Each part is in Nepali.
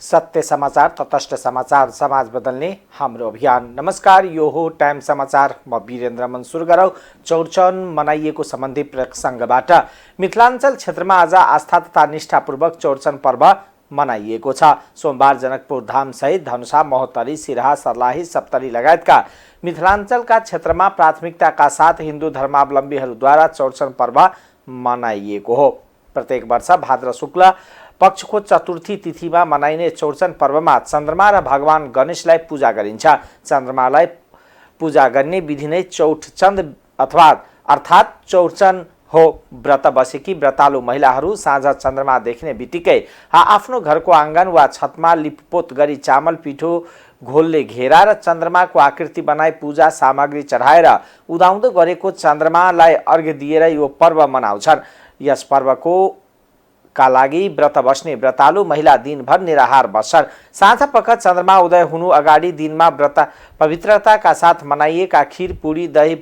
सत्य समाचार, तटस्थ समाचार, समाज बदल्ने हाम्रो अभियान। नमस्कार, यो हो टाइम समाचार। म वीरेन्द्र मन्सुर गरौ। चौरचन मनाइएको सम्बन्धी प्रसङ्गबाट मिथिलाञ्चल क्षेत्रमा आज आस्था तथा निष्ठापूर्वक चौरचन पर्व मनाइएको छ। सोमबार जनकपुर धाम सहित धनुषा, महोत्तरी, सिराहा, सर्लाही, सप्तरी लगायतका मिथिलाञ्चलका क्षेत्रमा प्राथमिकताका साथ हिन्दू धर्मावलम्बीहरूद्वारा चौरचन पर्व मनाइएको हो। प्रत्येक वर्ष भाद्र शुक्ल पक्षको चतुर्थी तिथिमा मनाइने चौरचन पर्वमा चन्द्रमा र भगवान गणेशलाई पूजा गरिन्छ। चन्द्रमालाई पूजा गर्ने विधि नै चौठचन्द अर्थात् चौरचन हो। व्रत बसेकी व्रतालु महिलाहरू साँझ चन्द्रमा देखिने बित्तिकै आफ्नो घरको आँगन वा छतमा लिपपोत गरी चामल, पिठो, घोलले घेरा र चन्द्रमाको आकृति बनाई पूजा सामग्री चढाएर उदाउँदो गरेको चन्द्रमालाई अर्घ्य दिएर यो पर्व मनाउँछन्। यस पर्वको का लागि व्रत बस्ने व्रतालु महिला दिनभर निराहार बस्छन्। साँझ पख चन्द्रमा उदय हुनु अगाडि दिनमा व्रत पवित्रताका साथ मनाइएका खीर, पुरी, दही,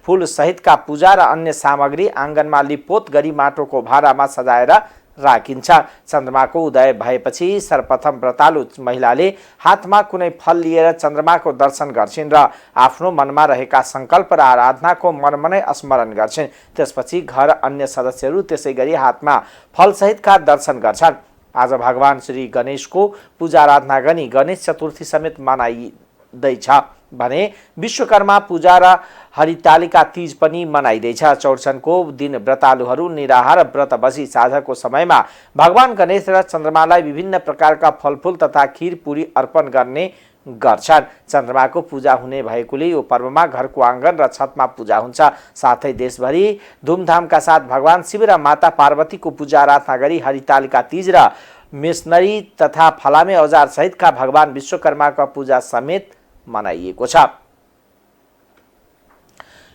फूल सहितका पूजा र अन्य सामग्री आँगनमा लिपपोत गरी माटोको भाँडामा सजाएर राखिन्छ। चन्द्रमाको उदय भएपछि सर्वप्रथम व्रतालु महिलाले हातमा कुनै फल लिएर चन्द्रमाको दर्शन गर्छिन् र आफ्नो मनमा रहेका सङ्कल्प र आराधनाको मनमनै स्मरण गर्छिन्। त्यसपछि घर अन्य सदस्यहरू त्यसै गरी हातमा फलसहितका दर्शन गर्छन्। आज भगवान श्री गणेशको पूजा आराधना गरी गणेश चतुर्थी समेत मनाइँदैछ भने विश्वकर्मा पूजा र हरितालिका तीज पनि मनाइँदैछ। चौरचनको दिन व्रतालुहरू निराहार व्रत बसी साँझको समयमा भगवान गणेश र चन्द्रमालाई विभिन्न प्रकारका फलफुल तथा खीर, पुरी अर्पण गर्ने गर्छन्। चन्द्रमाको पूजा हुने भएकोले यो पर्वमा घरको आँगन र छतमा पूजा हुन्छ। साथै देशभरि धुमधामका साथ भगवान शिव र माता पार्वतीको पूजा आराधना गरी हरितालिका तीज र मेसनरी तथा फलामे औजार सहितका भगवान विश्वकर्माका पूजा समेत मनाइएको छ।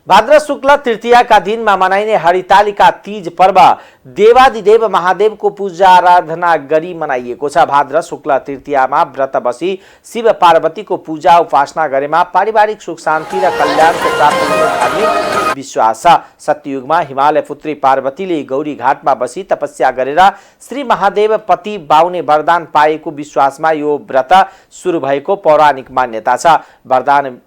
भाद्र शुक्ल तृतीयाका दिनमा मनाइने हरितालिका तीज पर्व देवादिदेव महादेवको पूजा आराधना गरी मनाइएको छ। भाद्र शुक्ल तृतीयामा व्रत बसी शिव पार्वतीको पूजा उपासना गरेमा पारिवारिक सुख शान्ति र कल्याणको प्राप्ति हुने धार्मिक विश्वास छ। सत्ययुगमा हिमालय पुत्री पार्वतीले गौरी घाटमा बसी तपस्या गरेर श्री महादेव पति बाउने वरदान पाएको विश्वासमा यो व्रत सुरु भएको पौराणिक मान्यता छ। वरदान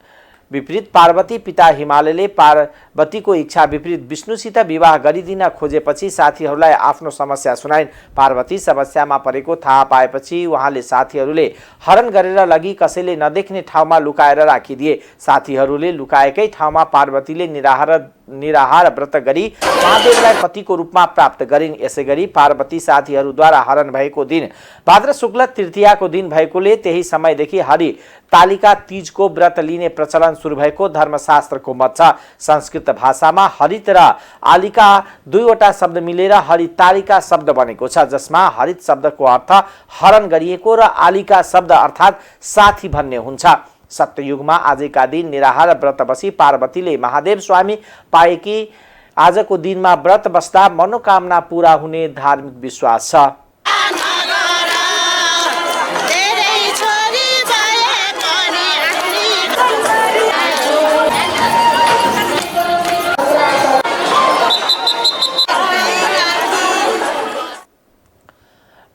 विपरीत पार्वती पिता हिमालयले पार्वतीको इच्छा विपरीत विष्णुसित विवाह गरिदिन खोजेपछि साथीहरूलाई आफ्नो समस्या सुनाइन्। पार्वती समस्यामा परेको थाहा पाएपछि उहाँले साथीहरूले हरण गरेर लगी कसैले नदेख्ने ठाउँमा लुकाएर राखिदिए। साथीहरूले लुकाएकै ठाउँमा पार्वतीले निराहार व्रत गरी महादेवलाई पतिको रूपमा प्राप्त गरिन्। यसैगरी पार्वती साथीहरूद्वारा हरण भएको दिन भाद्र शुक्ल तृतीयाको दिन भएकोले त्यही समयदेखि हरितालिका तीजको व्रत लिने प्रचलन सुरु भएको धर्मशास्त्रको मत छ। संस्कृत भाषामा हरित र आलिका दुईवटा शब्द मिलेर हरितालिका शब्द बनेको छ, जसमा हरित शब्दको अर्थ हरण गरिएको र आलिका शब्द अर्थात् साथी भन्ने हुन्छ। सत्ययुगमा आजका दिन निराहार व्रत बसी पार्वतीले महादेव स्वामी पाएकी आजको दिनमा व्रत बस्दा मनोकामना पूरा हुने धार्मिक विश्वास छ।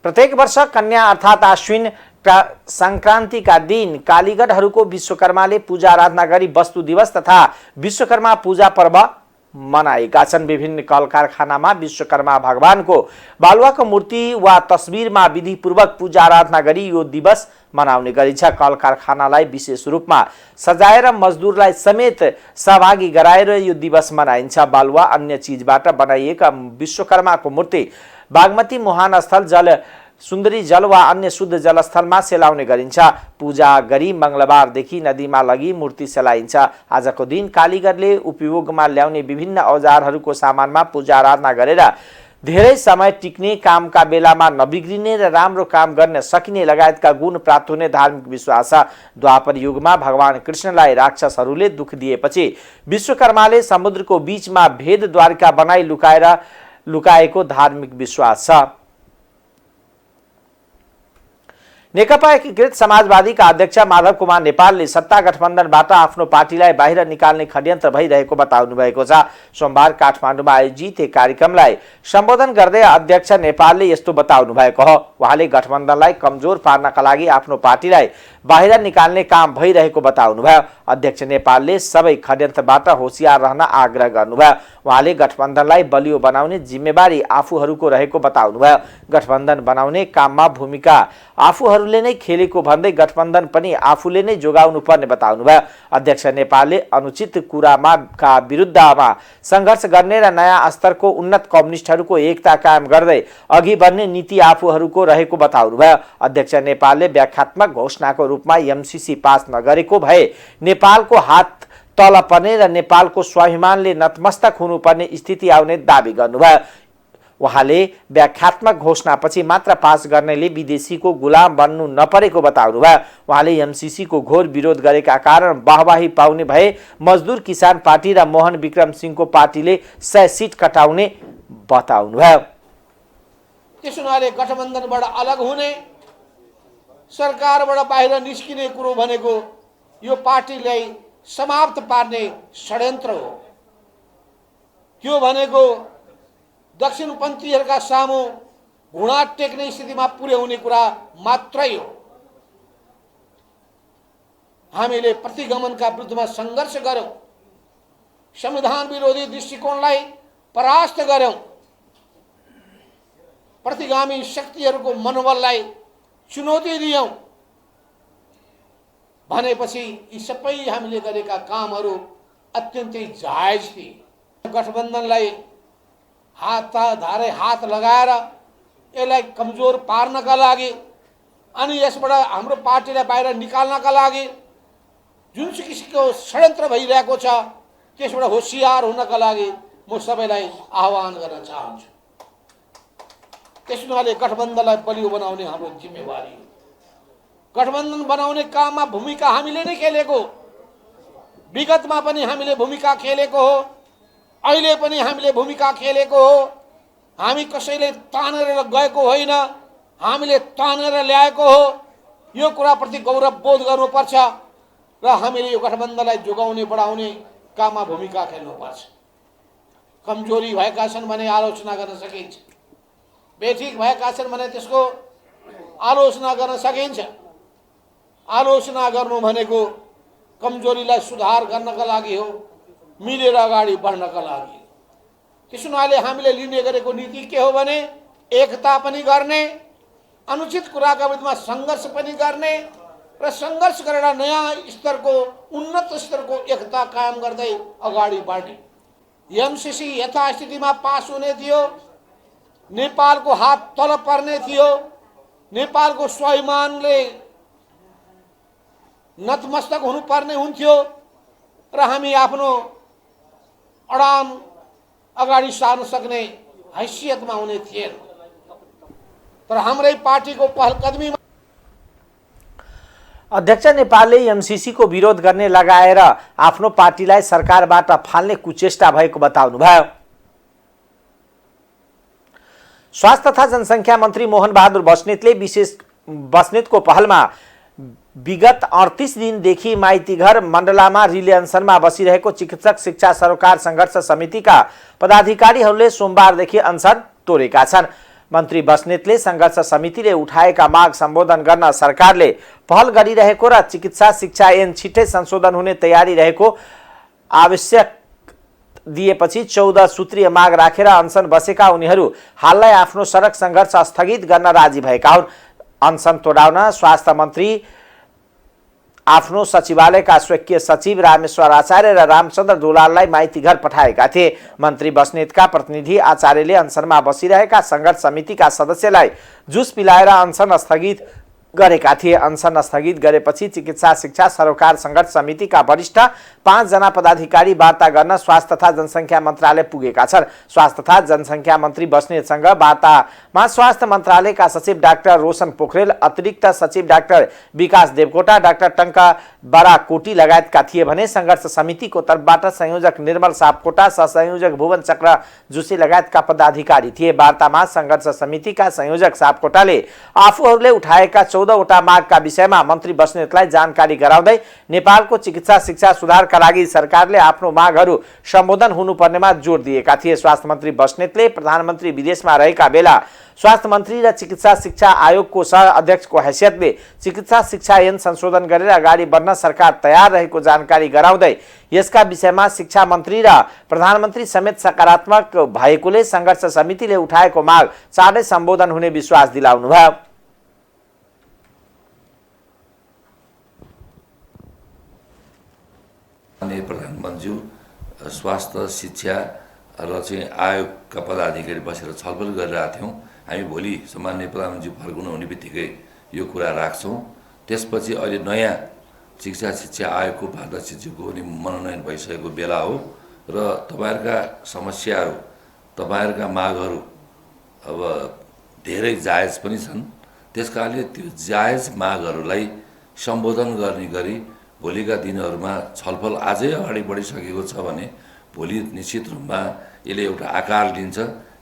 प्रत्येक वर्ष कन्या अर्थात् आश्विन संक्रान्तिका दिन कालीगढहरूको विश्वकर्माले पूजा आराधना गरी वस्तु दिवस तथा विश्वकर्मा पूजा पर्व मनाएका छन्। विभिन्न कल कारखानामा विश्वकर्मा भगवानको बालुवाको मूर्ति वा तस्बिरमा विधिपूर्वक पूजा आराधना गरी यो दिवस मनाउने गरिन्छ। कल कारखानालाई विशेष रूपमा सजाएर मजदुरलाई समेत सहभागी गराएर यो दिवस मनाइन्छ। बालुवा अन्य चीजबाट बनाइएका विश्वकर्माको मूर्ति बागमती मुहान स्थल सुन्दरी जल वा अन्य शुद्ध जलस्थलमा सेलाउने गरिन्छ। पूजा गरी मंगलबारदेखि नदीमा लगी मूर्ति सेलाइन्छ। आजको दिन कालीगढले उपयोगमा ल्याउने विभिन्न औजारहरूको सामानमा पूजा आराधना गरेर धेरै समय टिक्ने, कामका बेलामा नबिग्रिने र राम्रो काम गर्न सकिने लगायतका गुण प्राप्त हुने धार्मिक विश्वास छ। द्वापर युगमा भगवान कृष्णलाई राक्षसहरूले दुख दिएपछि विश्वकर्माले समुद्रको बीचमा भेदद्वारिका बनाई लुकाएको धार्मिक विश्वास छ। नेकपा एकीकृत समाजवादीका अध्यक्ष माधव कुमार नेपालले सत्ता गठबन्धनबाट आफ्नो पार्टीलाई बाहिर निकाल्ने षड्यन्त्र भइरहेको बताउनु भएको छ। सोमबार काठमाडौँमा आयोजित एक कार्यक्रमलाई सम्बोधन गर्दै अध्यक्ष नेपालले यस्तो बताउनु भएको हो। उहाँले गठबन्धनलाई कमजोर पार्नका लागि आफ्नो पार्टीलाई बाहिर निकाल्ने काम भइरहेको बताउनुभयो। अध्यक्ष नेपालले सबै षड्यन्त्रबाट होशियार रहन आग्रह गर्नुभयो। उहाँले गठबन्धनलाई बलियो बनाउने जिम्मेवारी आफूहरूको रहेको बताउनुभयो। गठबन्धन बनाउने काममा भूमिका आफूहरूले नै खेलेको भन्दै गठबन्धन पनि आफूले नै जोगाउनु पर्ने बताउनुभयो। अध्यक्ष नेपालले अनुचित कुरामा का विरुद्धमा सङ्घर्ष गर्ने र नयाँ स्तरको उन्नत कम्युनिस्टहरूको एकता कायम गर्दै अघि बढ्ने नीति आफूहरूको रहेको बताउनुभयो। अध्यक्ष नेपालले व्याख्यात्मक घोषणाको रूपमा एमसीसी पास नगरेको भए नेपालको हात तल पर्ने र नेपालको स्वाभिमानले नतमस्तक हुनुपर्ने स्थिति आउने दावी गर्नुभयो। उहाँले व्याख्यात्मक घोषणापछि मात्र पास गर्नेले विदेशीको गुलाम बन्नु नपरेको बताउनुभयो। उहाँले एमसीसीको घोर विरोध गरेका कारण वाहवाही पाउने भए मजदुर किसान पार्टी र मोहन विक्रम सिंहको पार्टीले 100 सिट कटाउने बताउनुभयो। त्यसो हुनाले गठबन्धनबाट अलग हुने, सरकारबाट बाहिर निस्किने कुरो भनेको यो पार्टीलाई समाप्त पार्ने षड्यन्त्र हो। त्यो भनेको दक्षिणपन्थीहरूका सामु घुँडा टेक्ने स्थितिमा पुर्याउने कुरा मात्रै हो। हामीले प्रतिगमनका विरुद्धमा सङ्घर्ष गर्यौं, संविधान विरोधी दृष्टिकोणलाई परास्त गर्यौं, प्रतिगामी शक्तिहरूको मनोबललाई चुनौती दियौं भनेपछि यी सबै हामीले गरेका कामहरू अत्यन्तै जायज थिए। गठबन्धनलाई हात लगाएर यसलाई कमजोर पार्नका लागि अनि यसबाट हाम्रो पार्टीलाई बाहिर निकाल्नका लागि जुन किसिमको षड्यन्त्र भइरहेको छ त्यसबाट होशियार हुनका लागि म सबैलाई आह्वान गर्न चाहन्छु। त्यसैले गठबन्धनलाई बलियो बनाउने हाम्रो जिम्मेवारी हो। गठबन्धन बनाउने काममा भूमिका हामीले नै खेलेको, विगतमा पनि हामीले भूमिका खेलेको हो, अहिले पनि हामीले भूमिका खेलेको हो। हामी कसैले तानेर गएको होइन, हामीले तानेर ल्याएको हो। यो कुराप्रति गौरव बोध गर्नुपर्छ र हामीले यो गठबन्धनलाई जोगाउने बढाउने काममा भूमिका खेल्नुपर्छ। कमजोरी भएका छन् भने आलोचना गर्न सकिन्छ, बेठिक भएका छन् भने त्यसको आलोचना गर्न सकिन्छ। आलोचना गर्नु भनेको कमजोरीलाई सुधार गर्नका लागि हो, मिलेर अगाडि बढ्नका लागि। त्यसो हुनाले हामीले लिने गरेको नीति के हो भने एकता पनि गर्ने, अनुचित कुराका विरुद्धमा सङ्घर्ष पनि गर्ने र सङ्घर्ष गरेर नयाँ स्तरको उन्नत स्तरको एकता कायम गर्दै अगाडि बढ्ने। एमसीसी यथास्थितिमा पास हुने थियो, नेपालको हात तल पर्ने थियो, नेपालको स्वाभिमानले नतमस्तक हुनुपर्ने हुन्थ्यो र हामी आफ्नो अडान अगाडि सार्न सक्ने हैसियतमा हुने थिएन। तर हाम्रै पार्टीको पहलकदमी अध्यक्ष नेपालले एमसीसी को विरोध गर्ने लगाएर आफ्नो पार्टीलाई सरकारबाट फाल्ने कुचेष्टा भएको बताउनुभयो। स्वास्थ्य तथा जनसङ्ख्या मन्त्री मोहन बहादुर बस्नेतको पहलमा विगत 38 दिनदेखि माइतीघर मण्डलामा रिले अनसनमा बसिरहेको चिकित्सक शिक्षा सरोकार सङ्घर्ष समितिका पदाधिकारीहरूले सोमबारदेखि अनसन तोडेका छन्। मन्त्री बस्नेतले सङ्घर्ष समितिले उठाएका माग सम्बोधन गर्न सरकारले पहल गरिरहेको र चिकित्सा शिक्षा ऐन छिट्टै संशोधन हुने तयारी रहेको आवश्यक दिएपछि 14 सूत्रीय माग राखेर अनसन बसेका उनीहरू हाललाई आफ्नो सडक सङ्घर्ष स्थगित गर्न राजी भएका हुन्। अनसन तोडाउन स्वास्थ्य मन्त्री आफ्नो सचिवालयका स्वकीय सचिव रामेश्वर आचार्य र रामचन्द्र दुलाललाई माइतीघर पठाएका थिए। मन्त्री बस्नेतका प्रतिनिधि आचार्यले अनसनमा बसिरहेका सङ्घर्ष समितिका सदस्यलाई जुस पिलाएर अनसन स्थगित गरेका थिए। अनसन स्थगित गरेपछि चिकित्सा शिक्षा सरोकार सङ्घर्ष समितिका वरिष्ठ 5 जना पदाधिकारी वार्ता गर्न स्वास्थ्य तथा जनसङ्ख्या मन्त्रालय पुगेका छन्। स्वास्थ्य तथा जनसङ्ख्या मन्त्री बस्नेतसँग वार्तामा स्वास्थ्य मन्त्रालयका सचिव डाक्टर रोशन पोखरेल, अतिरिक्त सचिव डाक्टर विकास देवकोटा, डाक्टर टङ्का बराकोटी लगायतका थिए भने सङ्घर्ष समितिको तर्फबाट संयोजक निर्मल सापकोटा, सहसंयोजक भुवन चक्र जोशी लगायतका पदाधिकारी थिए। वार्तामा सङ्घर्ष समितिका संयोजक सापकोटाले आफूहरूले उठाएका 14वटा मागका विषयमा मन्त्री बस्नेतलाई जानकारी गराउँदै नेपालको चिकित्सा शिक्षा सुधारका लागि सरकारले आफ्नो मागहरू सम्बोधन हुनुपर्नेमा जोड दिएका थिए। स्वास्थ्य मन्त्री बस्नेतले प्रधानमन्त्री विदेशमा रहेका बेला स्वास्थ्य मन्त्री र चिकित्सा शिक्षा आयोगको सह अध्यक्षको हैसियतले चिकित्सा शिक्षा ऐन संशोधन गरेर अगाडि बढ्न सरकार तयार रहेको जानकारी गराउँदै यसका विषयमा शिक्षा मन्त्री र प्रधानमन्त्री समेत सकारात्मक भएकोले संघर्ष समितिले उठाएको माग चाँडै सम्बोधन हुने विश्वास दिलाउनुभयो। प्रधानमन्त्री स्वास्थ्य शिक्षा र चाहिँ आयोगका पदाधिकारी बसेर छलफल गरिरहेका थियौँ। हामी भोलि सम्माननीय प्रधानमन्त्री फर्कुनु हुने बित्तिकै यो कुरा राख्छौँ। त्यसपछि अहिले नयाँ शिक्षा आयोगको उपाध्यक्षज्यूको पनि मनोनयन भइसकेको बेला हो र तपाईँहरूका समस्याहरू तपाईँहरूका मागहरू अब धेरै जायज पनि छन्। त्यसकारणले त्यो जायज मागहरूलाई सम्बोधन गर्ने गरी भोलिका दिनहरूमा छलफल आजै अगाडि बढिसकेको छ भने भोलि निश्चित रूपमा यसले एउटा आकार लिन्छ,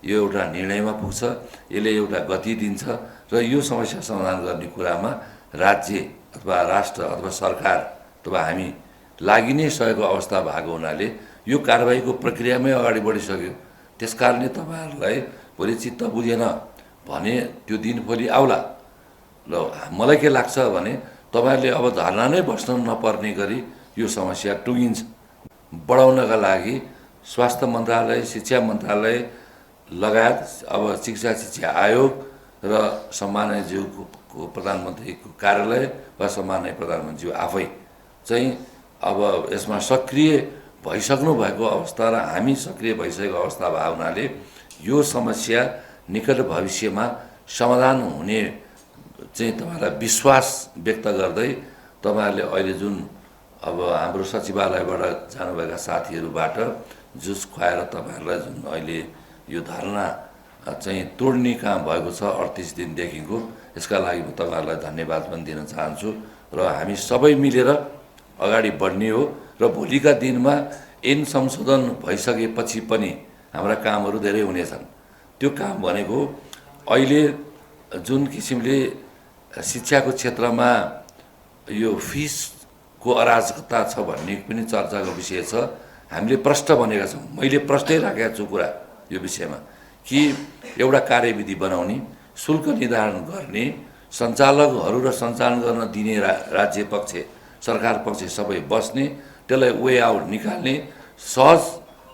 यो एउटा निर्णयमा पुग्छ, यसले एउटा गति दिन्छ र यो समस्या समाधान गर्ने कुरामा राज्य अथवा राष्ट्र अथवा सरकार अथवा हामी लागि नै सकेको अवस्था भएको हुनाले यो कारबाहीको प्रक्रियामै अगाडि बढिसक्यो। त्यसकारणले तपाईँहरूलाई भोलि चित्त बुझेन भने त्यो दिन भोलि आउला। ल मलाई के लाग्छ भने तपाईँहरूले अब धर्ना नै बस्न नपर्ने गरी यो समस्या टुङ्गिन्छ। बढाउनका लागि स्वास्थ्य मन्त्रालय, शिक्षा मन्त्रालय लगायत अब शिक्षा आयोग र सम्माननीयज्यूको प्रधानमन्त्रीको कार्यालय वा सम्माननीय प्रधानमन्त्री आफै चाहिँ अब यसमा सक्रिय भइसक्नु भएको अवस्था र हामी सक्रिय भइसकेको अवस्था भएको हुनाले यो समस्या निकट भविष्यमा समाधान हुने चाहिँ तपाईँलाई विश्वास व्यक्त गर्दै तपाईँहरूले अहिले जुन अब हाम्रो सचिवालयबाट जानुभएका साथीहरूबाट जुस खुवाएर तपाईँहरूलाई जुन अहिले यो धरना चाहिँ तोड्ने काम भएको छ 38 दिनदेखिको, यसका लागि म तपाईँहरूलाई धन्यवाद पनि दिन चाहन्छु र हामी सबै मिलेर अगाडि बढ्ने हो र भोलिका दिनमा ऐन संशोधन भइसकेपछि पनि हाम्रा कामहरू धेरै हुनेछन्। त्यो काम भनेको अहिले जुन किसिमले शिक्षाको क्षेत्रमा यो फिसको अराजकता छ भन्ने पनि चर्चाको विषय छ। हामीले प्रश्न भनेका छौँ, मैले प्रश्नै राखेको छु कुरा यो विषयमा कि एउटा कार्यविधि बनाउने, शुल्क निर्धारण गर्ने, सञ्चालकहरू र सञ्चालन गर्न दिने राज्य पक्ष सरकार पक्ष सबै बस्ने, त्यसलाई वे आउट निकाल्ने सहज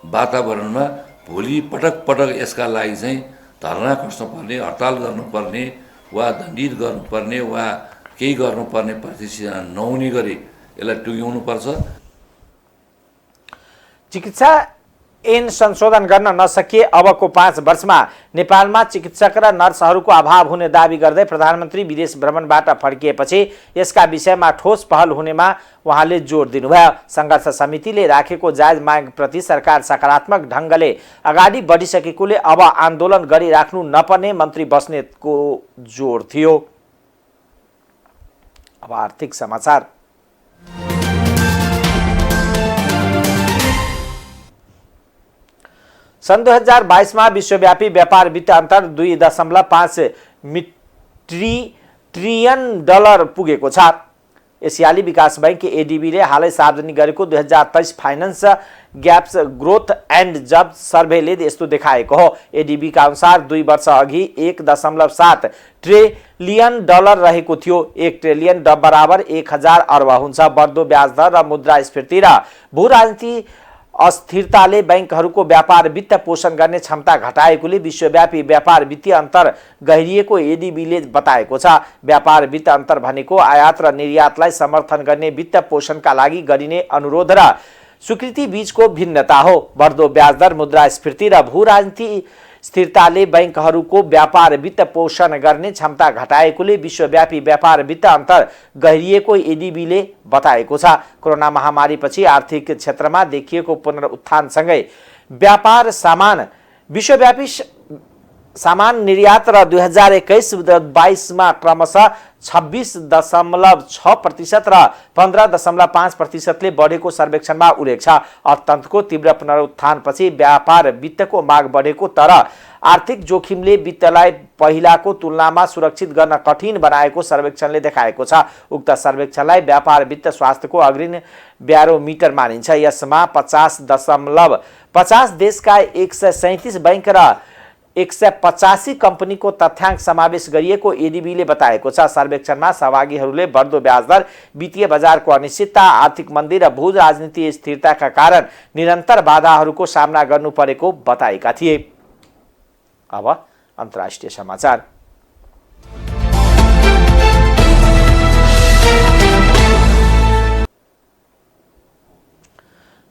वातावरणमा भोलि पटक पटक यसका लागि चाहिँ धरना कस्नुपर्ने, हडताल गर्नुपर्ने वा दण्डित गर्नुपर्ने वा केही गर्नुपर्ने परिस्थिति नहुने गरी यसलाई टुङ्ग्याउनुपर्छ। चिकित्सा ऐन संशोधन गर्न नसकिए अबको 5 वर्षमा नेपालमा चिकित्सक र नर्सहरूको अभाव हुने दावी गर्दै प्रधानमन्त्री विदेश भ्रमणबाट फर्किएपछि यसका विषयमा ठोस पहल हुनेमा उहाँले जोड दिनुभयो। संघर्ष समितिले राखेको जायज मागप्रति सरकार सकारात्मक ढङ्गले अगाडि बढिसकेकोले अब आन्दोलन गरिराख्नु नपर्ने मन्त्री बस्नेतको जोड थियो। अब आर्थिक समाचार। सन् 2022 में विश्वव्यापी व्यापार वित्त अन्तर 2.5 ट्रिलियन डलर पुगेको छ। एसियाली विकास बैंक एडीबीले हालै सार्वजनिक गरेको 2023 फाइनेन्स ग्याप्स ग्रोथ एन्ड जब सर्भेले यस्तो देखाएको हो। एडीबी का अनुसार 2 वर्ष अघि 1.7 ट्रिलियन डलर रहेको थियो। 1 ट्रिलियन बराबर 1000 अर्ब हुन्छ। बढ्दो ब्याज दर र मुद्रास्फीति र भू राजनीति अस्थिरताले बैंकहरूको व्यापार वित्त पोषण गर्ने क्षमता घटाएकोले विश्वव्यापी व्यापार वित्तीय अन्तर गहिरिएको एडीबीले बताएको छ। व्यापार वित्त अन्तर भनेको आयात र निर्यातलाई समर्थन गर्ने वित्त पोषणका लागि गरिने अनुरोध र स्वीकृति बीचको भिन्नता हो। बढ्दो ब्याज दर, मुद्रास्फीति र भू राजनीति स्थिरताले बैंकहरूको व्यापार वित्त पोषण गर्ने क्षमता घटाएकोले विश्वव्यापी व्यापार वित्त अन्तर गहिरिएको एडीबीले बताएको छ। कोरोना महामारीपछि आर्थिक क्षेत्रमा देखिएको पुनरुत्थानसँगै व्यापार विश्वव्यापी सामान निर्यात र 2021-22 मा क्रमशः 26.6% र 15.5% बढेको सर्वेक्षणमा उल्लेख छ। अर्थतन्त्रको तीव्र पुनरुत्थानपछि व्यापार वित्तको माग बढेको तर आर्थिक जोखिमले वित्तलाई पहिलाको तुलनामा सुरक्षित गर्न कठिन बनाएको सर्वेक्षणले देखाएको छ। उक्त सर्वेक्षणलाई व्यापार वित्त स्वास्थ्यको अग्रणी ब्यारोमिटर मानिन्छ। यसमा 50 देशका 137 बैंक र 185 कम्पनीको तथ्याङ्क समावेश गरिएको एडिबीले बताएको छ। सर्वेक्षणमा सहभागीहरूले बढ्दो ब्याज दर, वित्तीय बजारको अनिश्चितता, आर्थिक मन्दी र भू राजनीतिक स्थिरताका कारण निरन्तर बाधाहरूको सामना गर्नु परेको बताएका थिए। अब अन्तर्राष्ट्रिय समाचार।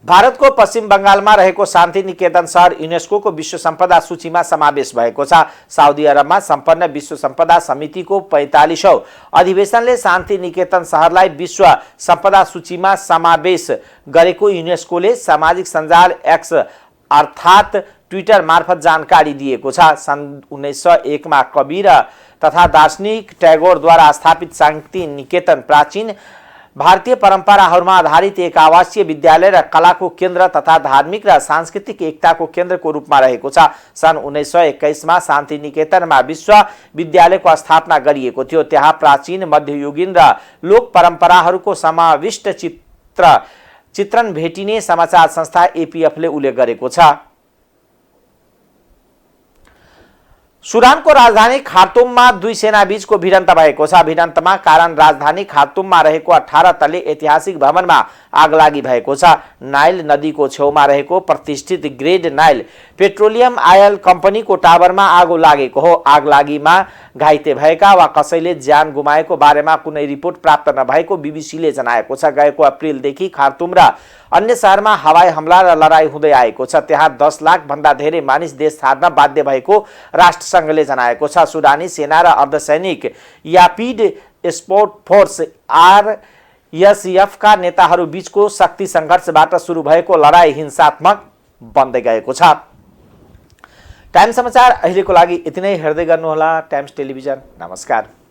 भारतको पश्चिम बङ्गालमा रहेको शान्ति निकेतन शहर युनेस्कोको विश्व सम्पदा सूचीमा समावेश भएको छ। साउदी अरबमा सम्पन्न विश्व सम्पदा समितिको 45औं अधिवेशनले शान्ति निकेतन शहरलाई विश्व सम्पदा सूचीमा समावेश गरेको युनेस्कोले सामाजिक सञ्जाल एक्स अर्थात् ट्विटर मार्फत जानकारी दिएको छ। सन् 1901 मा कवि तथा दार्शनिक टैगोरद्वारा स्थापित शान्ति निकेतन प्राचीन भारतीय परम्पराहरूमा आधारित एक आवासीय विद्यालय र कलाको केन्द्र तथा धार्मिक र सांस्कृतिक एकताको केन्द्रको रूपमा रहेको छ। सन् 1921 मा शान्ति निकेतनमा विश्व विद्यालयको स्थापना गरिएको थियो। त्यहाँ प्राचीन, मध्ययुगीन र लोक परम्पराहरूको समाविष्ट चित्रण भेटिने समाचार संस्था एपीएफले उल्लेख गरेको छ। सुडानको राजधानी खार्तुममा दुई सेना बीचको भिडन्त भएको छ। भिडन्तमा कारण राजधानी खार्तुममा रहेको 18 तले ऐतिहासिक भवनमा आगलागी भएको छ। नाइल नदीको छेउमा रहेको प्रतिष्ठित ग्रेड नाइल पेट्रोलियम आयल कम्पनीको टावरमा आगो लागेको हो। आगलागीमा घाइते भएका वा कसैले ज्यान गुमाएको बारेमा कुनै रिपोर्ट प्राप्त नभएको बीबीसीले जनाएको छ। गएको अप्रिलदेखि खार्तुम र अन्य शहरमा हवाई हमला र लडाई हुँदै आएको छ। त्यहाँ 10 लाख भन्दा धेरै मानिस देश छाड्न बाध्य भएको राष्ट्रसङ्घले जनाएको छ। सुडानी सेना र अर्धसैनिक यापिड स्पोर्ट फोर्स आरएसएफ का नेताहरू बीचको शक्ति सङ्घर्षबाट सुरु भएको लडाई हिंसात्मक बन्दै गएको छ। टाइम्स समाचार अहिलेको लागि यति नै। हेर्दै गर्नुहोला टाइम्स टेलिभिजन। नमस्कार।